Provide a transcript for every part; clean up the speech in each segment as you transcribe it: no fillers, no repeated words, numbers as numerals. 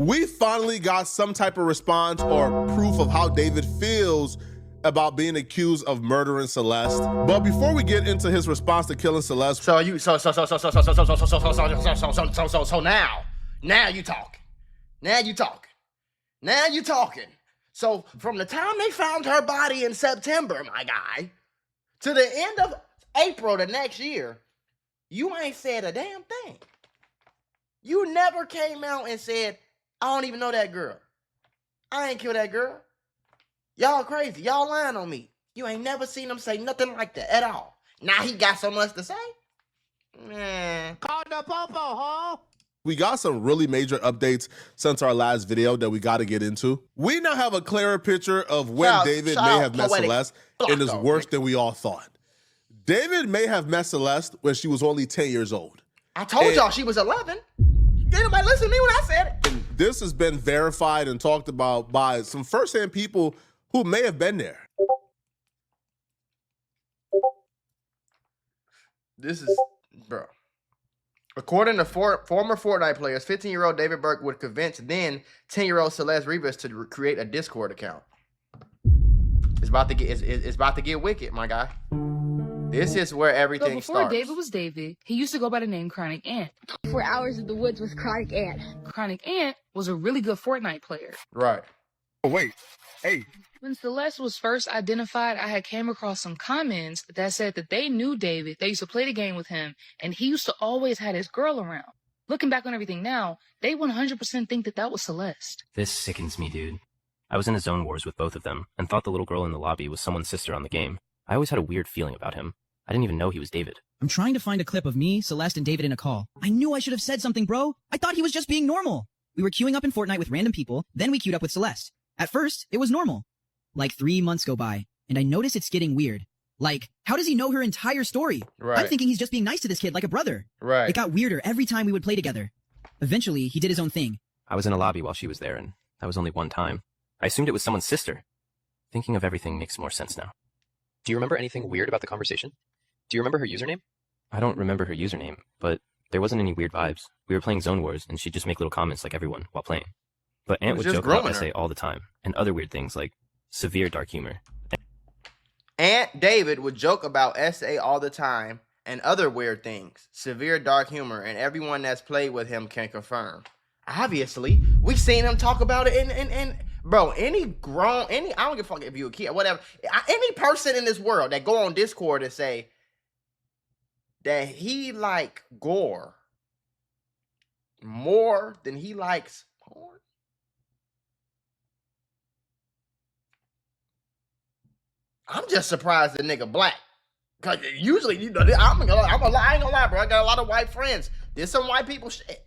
We finally got some type of response or proof of how David feels about being accused of murdering Celeste. But before we get into his response to killing Celeste, So now you talking. Now you talking. So from the time they found her body in September, my guy, to the end of April the next year, you ain't said a damn thing. You never came out and said, I don't even know that girl. I ain't killed that girl. Y'all crazy. Y'all lying on me. You ain't never seen him say nothing like that at all. Now he got so much to say? Man. Call the popo, huh? we got some really major updates since our last video that we got to get into. We now have a clearer picture of when David may have met Celeste, and it's worse than we all thought. David may have met Celeste when she was only 10 years old. I told y'all she was 11. Anybody listen to me when I said it? And this has been verified and talked about by some firsthand people who may have been there. This is, bro. According to former Fortnite players, 15-year-old David Burke would convince then 10-year-old Celeste Rivas to create a Discord account. It's about to get wicked, my guy. This is where everything starts. Before David was David, he used to go by the name Chronic Ant. 4 hours in the woods with Chronic Ant. Chronic Ant was a really good Fortnite player. Right. Oh, wait. Hey. When Celeste was first identified, I had came across some comments that said that they knew David. They used to play the game with him, and he used to always have his girl around. Looking back on everything now, they 100% think that that was Celeste. This sickens me, dude. I was in a zone wars with both of them, and thought the little girl in the lobby was someone's sister on the game. I always had a weird feeling about him. I didn't even know he was David. I'm trying to find a clip of me, Celeste, and David in a call. I knew I should have said something, bro. I thought he was just being normal. We were queuing up in Fortnite with random people, then we queued up with Celeste. At first, it was normal. Like 3 months go by, and I notice it's getting weird. Like, how does he know her entire story? Right. I'm thinking he's just being nice to this kid like a brother. Right. It got weirder every time we would play together. Eventually, he did his own thing. I was in a lobby while she was there, and that was only one time. I assumed it was someone's sister. Thinking of everything makes more sense now. Do you remember anything weird about the conversation? Do you remember her username? I don't remember her username, but there wasn't any weird vibes. We were playing Zone Wars, and she'd just make little comments like everyone while playing. But Ant would joke about SA all the time, and other weird things like severe dark humor. Aunt David would joke about SA all the time and other weird things, severe dark humor, and everyone that's played with him can confirm. Obviously, we seen him talk about it in bro, I don't give a fuck if you a kid, whatever. Any person in this world that go on Discord and say that he like gore more than he likes porn. I'm just surprised the nigga black. Cause usually, you know, I ain't gonna lie, bro. I got a lot of white friends. This some white people shit.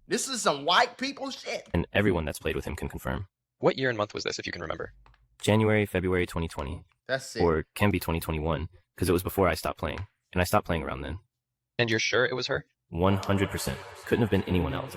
This is some white people shit. And everyone that's played with him can confirm. What year and month was this, if you can remember? January, February 2020. That's it. Or can be 2021, because it was before I stopped playing. And I stopped playing around then. And you're sure it was her? 100%. Couldn't have been anyone else.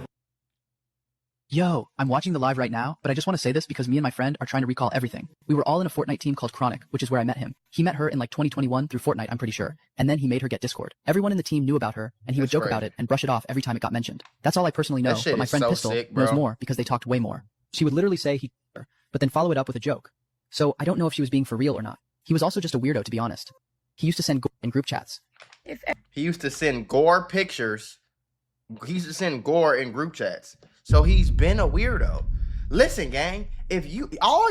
Yo, I'm watching the live right now, but I just want to say this because me and my friend are trying to recall everything. We were all in a Fortnite team called Chronic, which is where I met him. He met her in like 2021 through Fortnite, I'm pretty sure. And then he made her get Discord. Everyone in the team knew about her, and he would joke about it and brush it off every time it got mentioned. That's all I personally know, but my friend Pistol knows more because they talked way more. She would literally say he her, but then follow it up with a joke. So I don't know if she was being for real or not. He was also just a weirdo, to be honest. He used to send gore in group chats. He used to send gore pictures. He used to send gore in group chats. So he's been a weirdo. Listen, gang, if you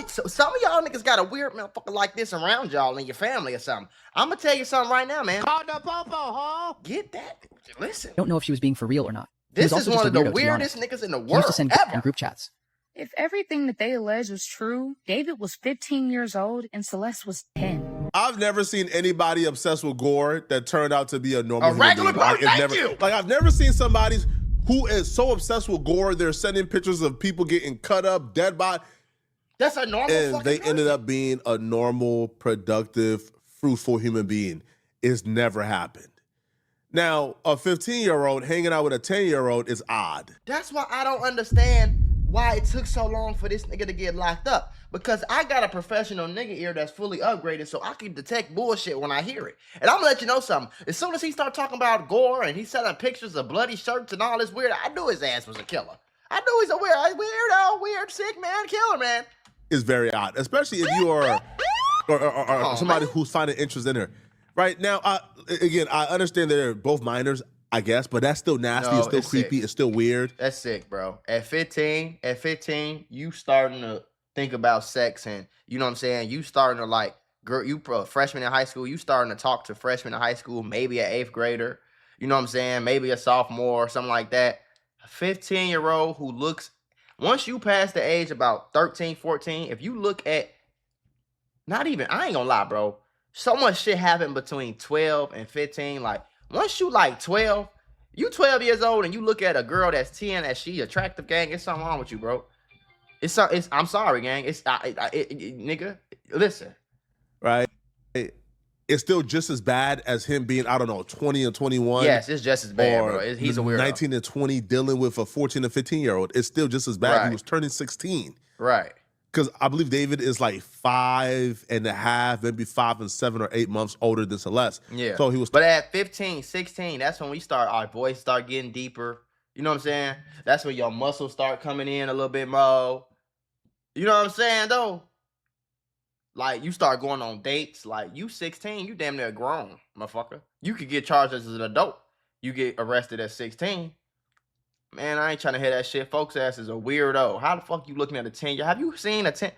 some of y'all niggas got a weird motherfucker like this around y'all in your family or something, I'm gonna tell you something right now, man. Call the popo, huh? Get that. Listen. I don't know if she was being for real or not. This is one of the weirdest niggas in the world. He used to send ever. in group chats. If everything that they allege was true, David was 15 years old and Celeste was 10. I've never seen anybody obsessed with gore that turned out to be a normal regular person. I've never seen somebody who is so obsessed with gore, they're sending pictures of people getting cut up, dead by. That's a normal and they ended up being a normal, productive, fruitful human being. It's never happened. Now, a 15-year-old hanging out with a 10-year-old is odd. That's why I don't understand why it took so long for this nigga to get locked up. Because I got a professional nigga ear that's fully upgraded, so I can detect bullshit when I hear it. And I'm gonna let you know something. As soon as he start talking about gore and he's selling pictures of bloody shirts and all this weird, I knew his ass was a killer. I know he's a weirdo, weird, sick man, killer man. It's very odd, especially if you are or somebody who's finding interest in her. Right now, again, I understand they're both minors, I guess, but that's still nasty. No, it's still creepy. Sick. It's still weird. That's sick, bro. At 15, you starting to think about sex, and you know what I'm saying? You starting to like, girl, you freshman in high school, you starting to talk to freshmen in high school, maybe an 8th grader, you know what I'm saying? Maybe a sophomore or something like that. A 15-year-old who looks, once you pass the age about 13, 14, if you look at, not even, I ain't gonna lie, bro. So much shit happened between 12 and 15. Like, once you like 12, you 12 years old and you look at a girl that's 10 as she attractive, gang, it's something wrong with you, bro. It's I'm sorry, gang. Nigga, listen. Right? It's still just as bad as him being, I don't know, 20 or 21. Yes, it's just as bad, bro. He's a weirdo. 19 and 20 dealing with a 14 or 15-year-old. It's still just as bad. Right. He was turning 16. Right. Because I believe David is like 5.5, maybe 5 and 7 or 8 months older than Celeste. Yeah. So he was. But at 15, 16, that's when our voice start getting deeper. You know what I'm saying? That's when your muscles start coming in a little bit more. You know what I'm saying, though? Like, you start going on dates. Like, you 16, you damn near grown, motherfucker. You could get charged as an adult. You get arrested at 16. Man, I ain't trying to hear that shit. Folks' ass is a weirdo. How the fuck you looking at a 10-year? Have you seen a 10?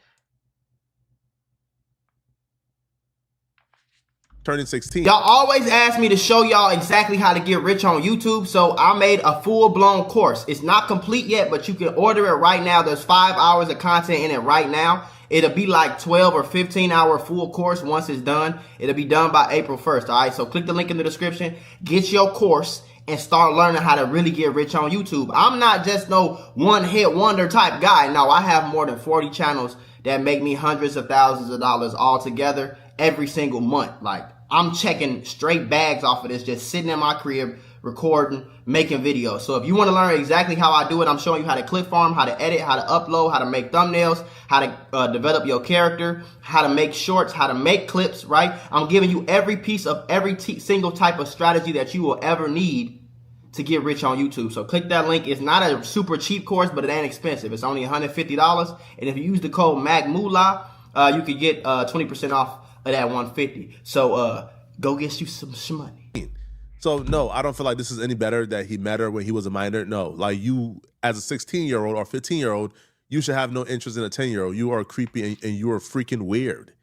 Turning 16. Y'all always ask me to show y'all exactly how to get rich on YouTube, so I made a full-blown course. It's not complete yet, but you can order it right now. There's 5 hours of content in it right now. It'll be like 12 or 15-hour full course once it's done. It'll be done by April 1st, all right? So click the link in the description. Get your course and start learning how to really get rich on YouTube. I'm not just no one-hit wonder type guy. No, I have more than 40 channels that make me hundreds of thousands of dollars all together every single month. Like, I'm checking straight bags off of this, just sitting in my crib, recording, making videos. So if you want to learn exactly how I do it, I'm showing you how to clip farm, how to edit, how to upload, how to make thumbnails, how to develop your character, how to make shorts, how to make clips, right? I'm giving you every piece of every single type of strategy that you will ever need to get rich on YouTube. So click that link. It's not a super cheap course, but it ain't expensive. It's only $150. And if you use the code MAGMULA, you could get 20% off of that $150. So go get you some money. So no, I don't feel like this is any better that he met her when he was a minor. No, like you as a 16-year-old or 15-year-old, you should have no interest in a 10-year-old. You are creepy and you are freaking weird.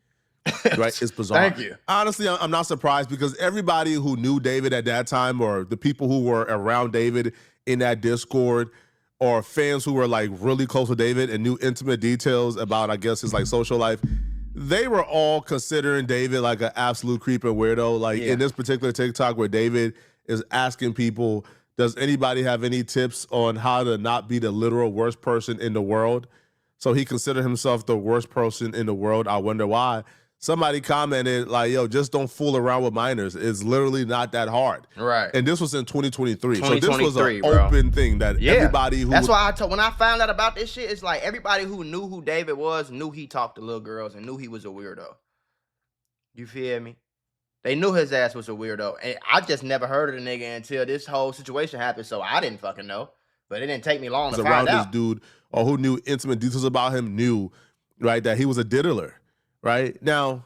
Right? It's bizarre. Thank you. Honestly, I'm not surprised because everybody who knew David at that time or the people who were around David in that Discord or fans who were like really close to David and knew intimate details about, I guess, his like social life, they were all considering David like an absolute creep and weirdo. Like in this particular TikTok where David is asking people, does anybody have any tips on how to not be the literal worst person in the world? So he considered himself the worst person in the world. I wonder why. Somebody commented like, yo, just don't fool around with minors. It's literally not that hard. Right. And this was in 2023. So this was an open thing that everybody who... That's why when I found out about this shit, it's like everybody who knew who David was knew he talked to little girls and knew he was a weirdo. You feel me? They knew his ass was a weirdo. And I just never heard of the nigga until this whole situation happened, so I didn't fucking know. But it didn't take me long to find out. This dude or who knew intimate details about him knew, right, that he was a diddler. Right now,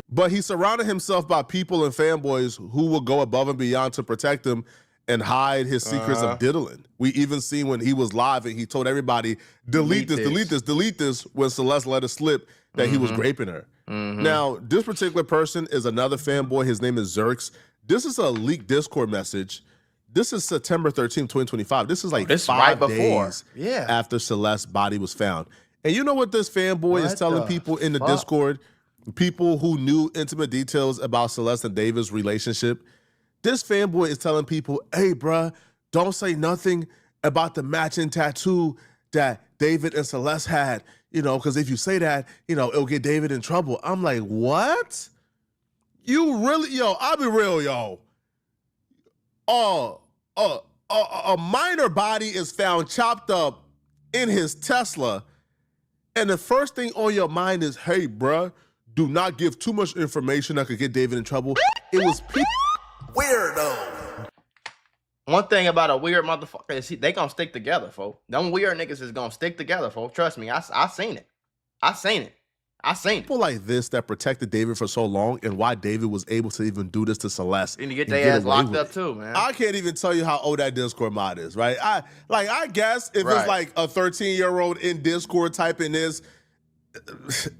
but he surrounded himself by people and fanboys who will go above and beyond to protect him and hide his secrets of diddling. We even seen when he was live and he told everybody, delete this, when Celeste let it slip that he was raping her. Now, this particular person is another fanboy. His name is Zerx. This is a leaked Discord message. This is September 13th, 2025. This is like 5 days after Celeste's body was found. And you know what this fanboy is telling people in the Discord? People who knew intimate details about Celeste and David's relationship. This fanboy is telling people, hey, bruh, don't say nothing about the matching tattoo that David and Celeste had, you know, because if you say that, you know, it'll get David in trouble. I'm like, what? You really, yo, I'll be real, yo. A minor body is found chopped up in his Tesla. And the first thing on your mind is, hey, bruh, do not give too much information that could get David in trouble. It was people. Weirdo. One thing about a weird motherfucker is they gonna stick together, folks. Them weird niggas is gonna stick together, folks. Trust me, I seen it. I seen it. People like this that protected David for so long, and why David was able to even do this to Celeste and to get their ass locked up too, man. I can't even tell you how old that Discord mod is, right? I guess if it's like a 13-year-old in Discord typing this,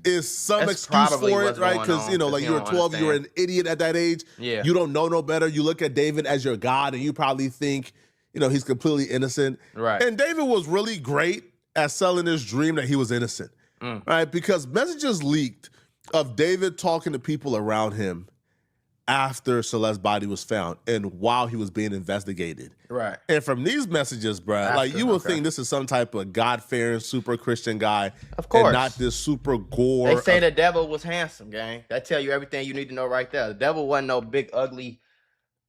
is some excuse for it, right? Because like you're 12, you're an idiot at that age. Yeah, you don't know no better. You look at David as your god, and you probably think he's completely innocent, right? And David was really great at selling this dream that he was innocent. Right, because messages leaked of David talking to people around him after Celeste's body was found and while he was being investigated. Right. And from these messages, bro, you would think this is some type of God-fearing, super Christian guy. Of course. And not this super gore. They say the devil was handsome, gang. That tell you everything you need to know right there. The devil wasn't no big, ugly,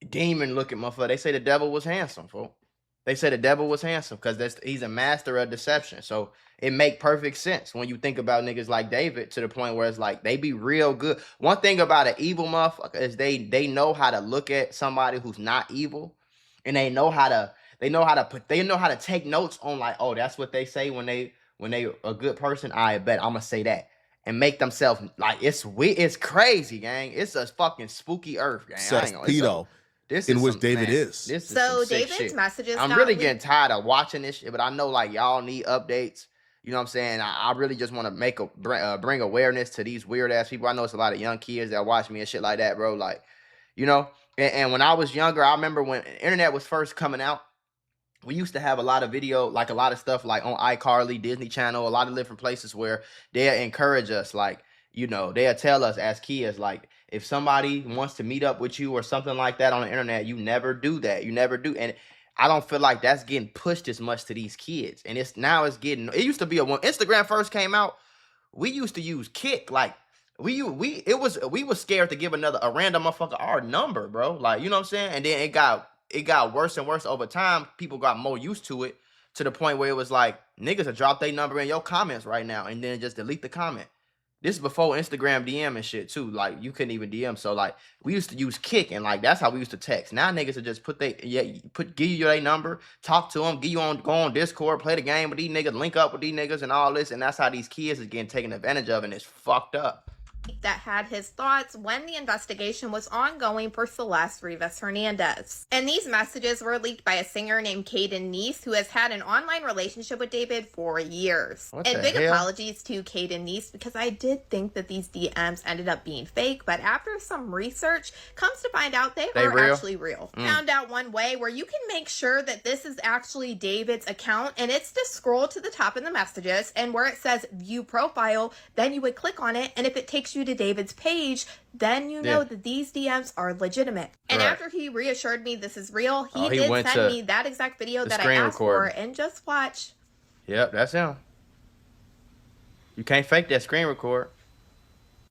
demon-looking motherfucker. They say the devil was handsome, folks. They say the devil was handsome because he's a master of deception. So it make perfect sense when you think about niggas like David to the point where it's like they be real good. One thing about an evil motherfucker is they know how to look at somebody who's not evil, and they know how to take notes on like, oh, that's what they say when they a good person. I bet I'm gonna say that and make themselves like it's crazy, gang. It's a fucking spooky earth, gang. Pedo. This in which David is. This so is David's messages. I'm really getting tired of watching this shit, but I know like y'all need updates. You know what I'm saying? I really just want to bring awareness to these weird ass people. I know it's a lot of young kids that watch me and shit like that, bro. Like, and when I was younger, I remember when the internet was first coming out, we used to have a lot of video, like a lot of stuff like on iCarly, Disney Channel, a lot of different places where they'll encourage us, like, they'll tell us as kids, like, if somebody wants to meet up with you or something like that on the internet, you never do that. You never do. And I don't feel like that's getting pushed as much to these kids. And it used to be when Instagram first came out, we used to use Kick. Like we were scared to give a random motherfucker our number, bro. Like, you know what I'm saying? And then it got worse and worse over time. People got more used to it to the point where it was like, niggas will drop their number in your comments right now and then just delete the comment. This is before Instagram DM and shit too. Like you couldn't even DM. So like we used to use Kick and like that's how we used to text. Now niggas will just give you their number, talk to them, go on Discord, play the game with these niggas, link up with these niggas and all this, and that's how these kids is getting taken advantage of, and it's fucked up. That had his thoughts when the investigation was ongoing for Celeste Rivas Hernandez. And these messages were leaked by a singer named Caden Neese, who has had an online relationship with David for years. And big apologies to Caden Neese, because I did think that these DMs ended up being fake, but after some research, comes to find out they are actually real. Found out one way where you can make sure that this is actually David's account, and it's to scroll to the top of the messages, and where it says view profile, then you would click on it, and if it takes you to David's page, then you know that these DMs are legitimate. And after he reassured me this is real, he did send me that exact video that I asked for, and just watch. Yep, that's him. You can't fake that screen record.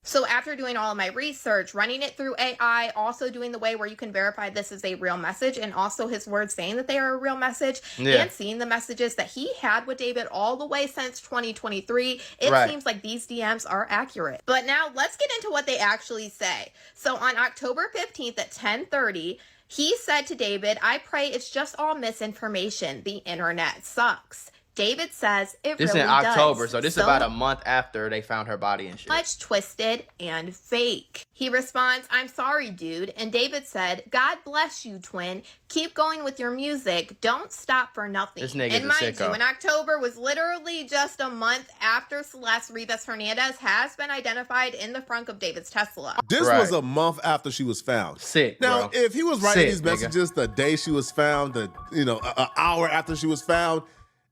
So after doing all of my research, running it through AI, also doing the way where you can verify this is a real message, and also his words saying that they are a real message, and seeing the messages that he had with David all the way since 2023, it seems like these DMs are accurate. But now let's get into what they actually say. So on October 15th at 10:30, he said to David, "I pray it's just all misinformation. The internet sucks." David says it really does. This is in October, so this is about a month after they found her body and shit. Much twisted and fake. He responds, "I'm sorry, dude." And David said, "God bless you, twin. Keep going with your music. Don't stop for nothing." This nigga's and a mind sicko. you, in October was literally just a month after Celeste Rivas Hernandez has been identified in the front of David's Tesla. This was a month after she was found. Sick, Now, bro. if he was writing these messages the day she was found, an hour after she was found,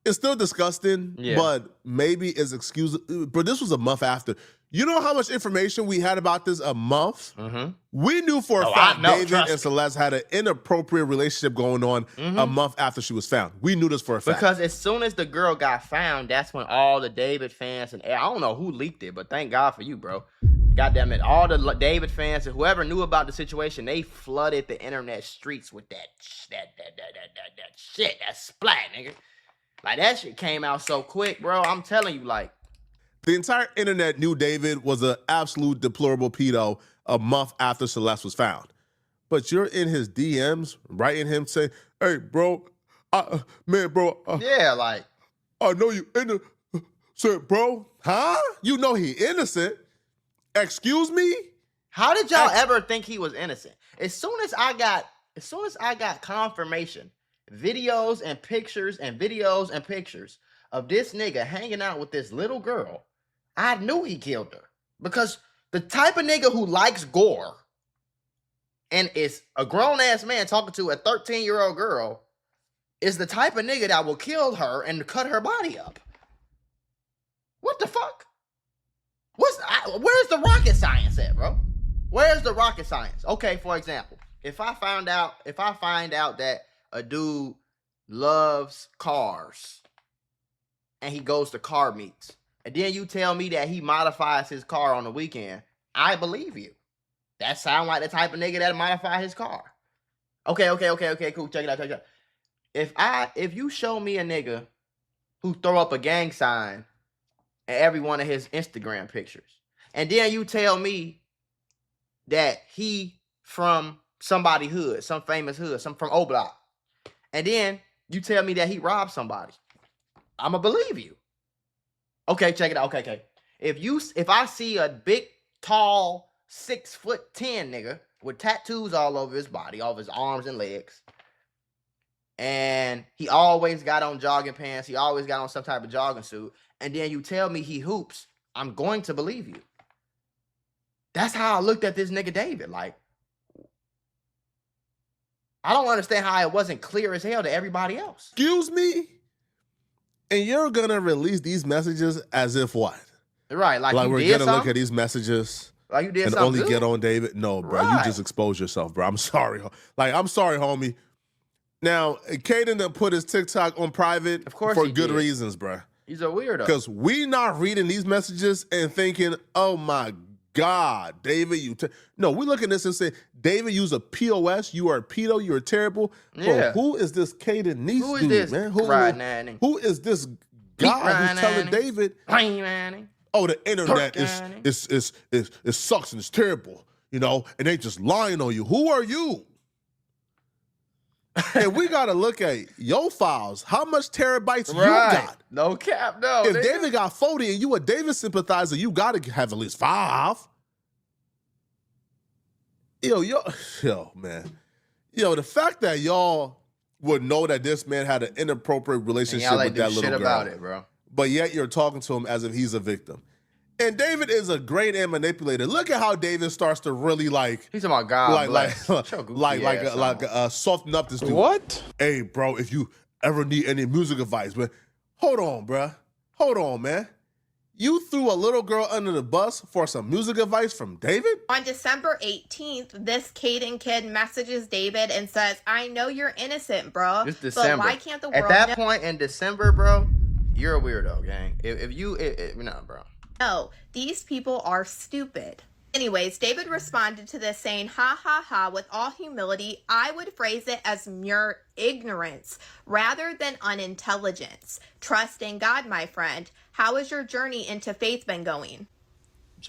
it's still disgusting, but maybe it's excusable. But this was a month after. You know how much information we had about this a month? We knew for a fact David and Celeste had an inappropriate relationship going on a month after she was found. We knew this for a fact. Because as soon as the girl got found, that's when all the David fans, and I don't know who leaked it, but thank God for you, bro. God damn it. All the David fans and whoever knew about the situation, they flooded the internet streets with that shit, that splat, nigga. Like, that shit came out so quick, bro. I'm telling you, like. The entire internet knew David was an absolute deplorable pedo a month after Celeste was found. but you're in his DMs writing him saying, "Hey, bro, man, bro, yeah, like I know you innocent, bro, huh? You know he innocent. Excuse me? How did y'all ever think he was innocent? As soon as I got confirmation, videos and pictures of this nigga hanging out with this little girl, I knew he killed her. Because the type of nigga who likes gore and is a grown-ass man talking to a 13-year-old girl is the type of nigga that will kill her and cut her body up. What the fuck? Where's the rocket science at, bro? Where's the rocket science? Okay, for example, if I find out that a dude loves cars and he goes to car meets, and then you tell me that he modifies his car on the weekend, I believe you. That sound like the type of nigga that modify his car. Okay, cool. Check it out. If you show me a nigga who throw up a gang sign in every one of his Instagram pictures, and then you tell me that he from somebody hood, some famous hood, some from O Block, and then you tell me that he robbed somebody, I'ma believe you. Okay, check it out. Okay. If I see a big, tall, 6'10" nigga with tattoos all over his body, all of his arms and legs, and he always got on jogging pants, he always got on some type of jogging suit, and then you tell me he hoops, I'm going to believe you. That's how I looked at this nigga David. Like, I don't understand how it wasn't clear as hell to everybody else. Excuse me? And you're gonna release these messages as if what? Right, like we're gonna look at these messages like you did and only get on David. No, bro, right. You just exposed yourself, bro. I'm sorry. I'm sorry, homie. Now, Caden done put his TikTok on private for good reasons, bro. He's a weirdo. Because we not reading these messages and thinking, oh my God, David, no, we look at this and say, David, you's a POS, you are a pedo, you're terrible. Yeah. Bro, who is this Caden Niece who is dude, this man? Who is this guy who's telling David, oh, the internet is sucks and it's terrible, and they just lying on you. Who are you? And we got to look at your files. How much terabytes you got? No cap, no. If David got 40 and you a David sympathizer, you got to have at least 5. Man. The fact that y'all would know that this man had an inappropriate relationship with that little girl. About it, bro. But yet you're talking to him as if he's a victim. And David is a great and manipulator. Look at how David starts to really he's about God, soften up this dude. What? Hey, bro, if you ever need any music advice, man, hold on, bro. Hold on, man. You threw a little girl under the bus for some music advice from David? On December 18th, this Caden kid messages David and says, I know you're innocent, bro. It's December. But why can't the world At that point in December, bro, you're a weirdo, gang. Bro. No, these people are stupid. Anyways, David responded to this saying, ha ha ha, with all humility, I would phrase it as mere ignorance rather than unintelligence. Trust in God, my friend. How has your journey into faith been going?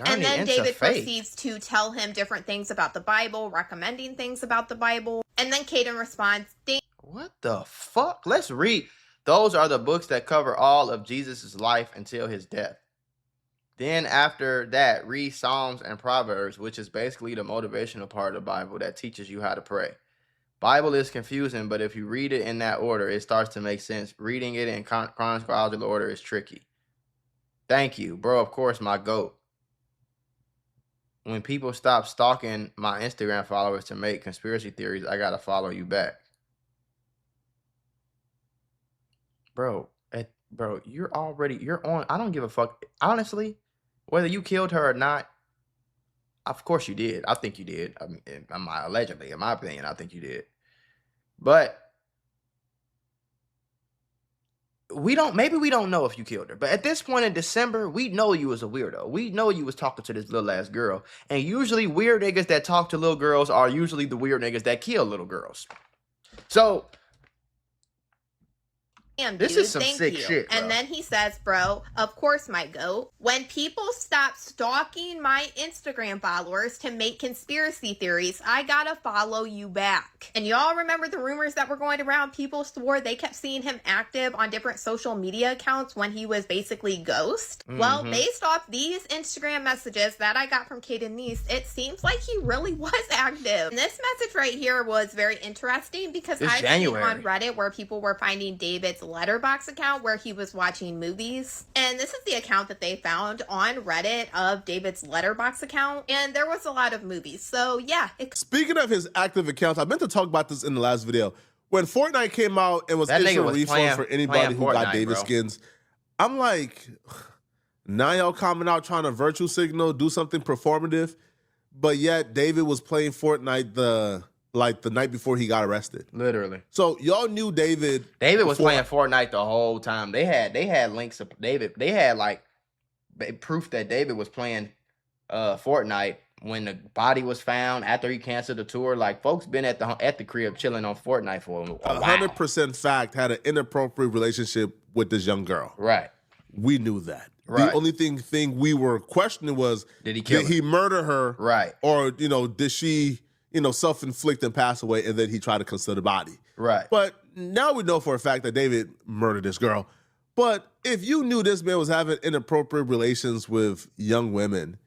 And then David proceeds to tell him different things about the Bible, recommending things about the Bible. And then Caden responds, what the fuck? Let's read. Those are the books that cover all of Jesus' life until his death. Then after that, read Psalms and Proverbs, which is basically the motivational part of the Bible that teaches you how to pray. Bible is confusing, but if you read it in that order, it starts to make sense. Reading it in chronological order is tricky. Thank you, bro. Of course, my GOAT. When people stop stalking my Instagram followers to make conspiracy theories, I gotta follow you back. Bro, you're on. I don't give a fuck. Honestly, whether you killed her or not, of course you did. I think you did. Allegedly, in my opinion, I think you did. But maybe we don't know if you killed her. But at this point in December, we know you was a weirdo. We know you was talking to this little ass girl. And usually weird niggas that talk to little girls are usually the weird niggas that kill little girls. So Damn, this dude, is some thank sick you. shit, bro. And then he says, bro, of course, my goat. When people stop stalking my Instagram followers to make conspiracy theories, I gotta follow you back. And y'all remember the rumors that were going around? People swore they kept seeing him active on different social media accounts when he was basically ghost. Well, based off these Instagram messages that I got from Kate and Niece, it seems like he really was active. And this message right here was very interesting because I've seen on Reddit where people were finding David's Letterboxd account where he was watching movies. And this is the account that they found on Reddit of David's Letterboxd account. And there was a lot of movies. So yeah. Speaking of his active accounts, I meant to talk about this in the last video. When Fortnite came out and was issuing refunds for anybody who got David skins, I'm like, now y'all coming out trying to virtue signal, do something performative, but yet David was playing Fortnite the night before he got arrested. Literally. So y'all knew David. David was playing Fortnite the whole time. They had links of David. They had like proof that David was playing Fortnite when the body was found after he canceled the tour. Like, folks been at the crib chilling on Fortnite for a while. 100% fact had an inappropriate relationship with this young girl. Right. We knew that. Right. The only thing we were questioning was, did he murder her? Right. Or, did she, self-inflict and pass away, and then he tried to conceal the body? Right. But now we know for a fact that David murdered this girl. But if you knew this man was having inappropriate relations with young women,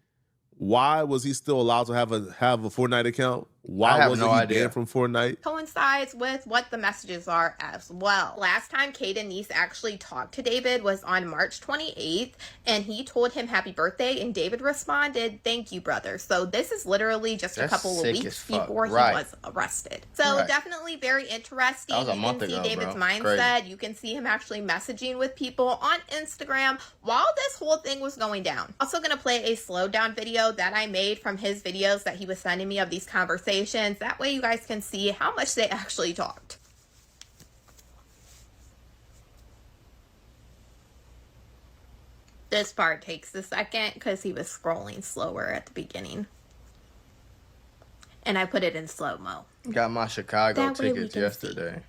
why was he still allowed to have a Fortnite account? Why wasn't he banned from Fortnite? Coincides with what the messages are as well. Last time Kate and Niece actually talked to David was on March 28th, and he told him happy birthday, and David responded, thank you, brother. So this is literally just a couple of weeks before he was arrested. So definitely very interesting. That was a month ago, ago, David's bro. mindset. Crazy. You can see him actually messaging with people on Instagram while this whole thing was going down. Also gonna play a slowdown video that I made from his videos that he was sending me of these conversations. That way you guys can see how much they actually talked. This part takes a second because he was scrolling slower at the beginning. And I put it in slow-mo. Got my Chicago tickets yesterday.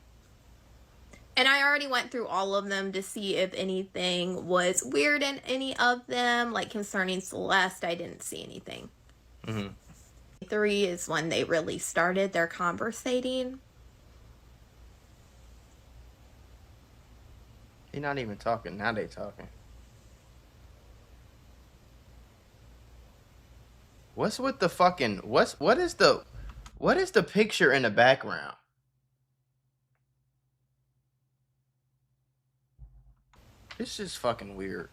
And I already went through all of them to see if anything was weird in any of them. Like concerning Celeste, I didn't see anything. 3 is when they really started their conversating. He's not even talking. Now they talking. What's with the fucking what is the picture in the background? This is fucking weird.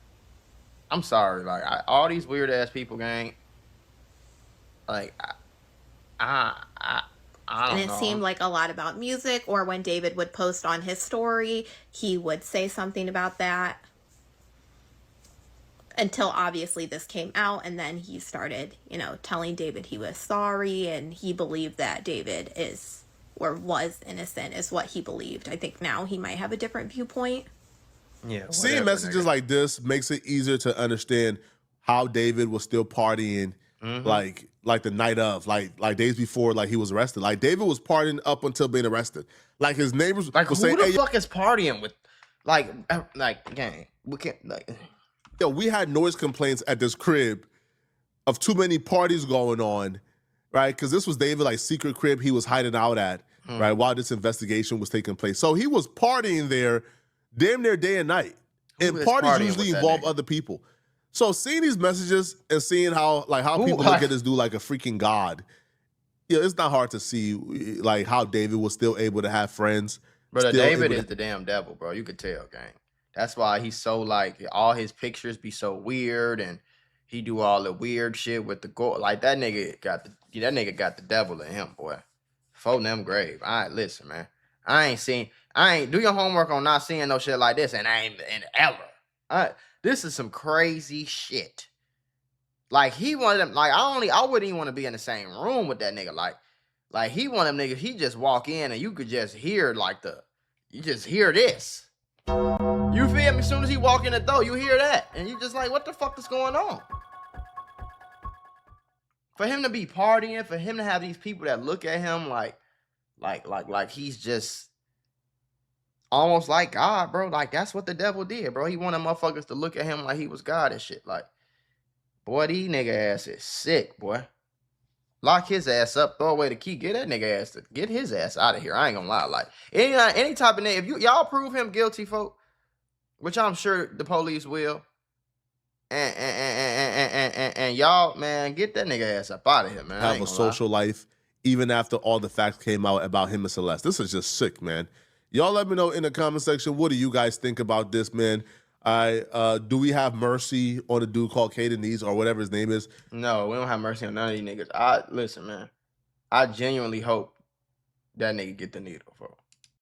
I'm sorry, like all these weird ass people, gang. Like, I don't know. And it seemed like a lot about music, or when David would post on his story, he would say something about that. Until obviously this came out, and then he started, telling David he was sorry, and he believed that David is, or was innocent, is what he believed. I think now he might have a different viewpoint. Yeah. Seeing messages like this makes it easier to understand how David was still partying. Like the night of, like days before, like he was arrested. Like David was partying up until being arrested. Like his neighbors, like who the fuck is partying with, like gang? We can't Yo, we had noise complaints at this crib of too many parties going on, right? Because this was David like secret crib he was hiding out at, right, while this investigation was taking place. So he was partying there, damn near day and night. And parties usually involve other people. So seeing these messages and seeing how people look at this dude like a freaking god, it's not hard to see like how David was still able to have friends. Brother, David is the damn devil, bro. You could tell, gang. That's why he's so like all his pictures be so weird, and he do all the weird shit with the gold. Like that nigga got the devil in him, boy. For them grave. Listen, man. I ain't do your homework on not seeing no shit like this, and I ain't ever. This is some crazy shit. Like he one of them. Like I wouldn't even want to be in the same room with that nigga. Like he one of them niggas. He just walk in and you could just hear you just hear this. You feel me? As soon as he walk in the door, you hear that, and you just like, what the fuck is going on? For him to be partying, for him to have these people that look at him like he's just almost like God, bro. Like, that's what the devil did, bro. He wanted motherfuckers to look at him like he was God and shit. Like, boy, these nigga ass is sick, boy. Lock his ass up, throw away the key, get that nigga ass get his ass out of here. I ain't gonna lie. Like, any type of nigga, if y'all prove him guilty, folk, which I'm sure the police will, and y'all, man, get that nigga ass up out of here, man. Have a social life, even after all the facts came out about him and Celeste. This is just sick, man. Y'all let me know in the comment section, what do you guys think about this, man? Do we have mercy on a dude called Caden Nees or whatever his name is? No, we don't have mercy on none of these niggas. Listen, man. I genuinely hope that nigga get the needle, folks.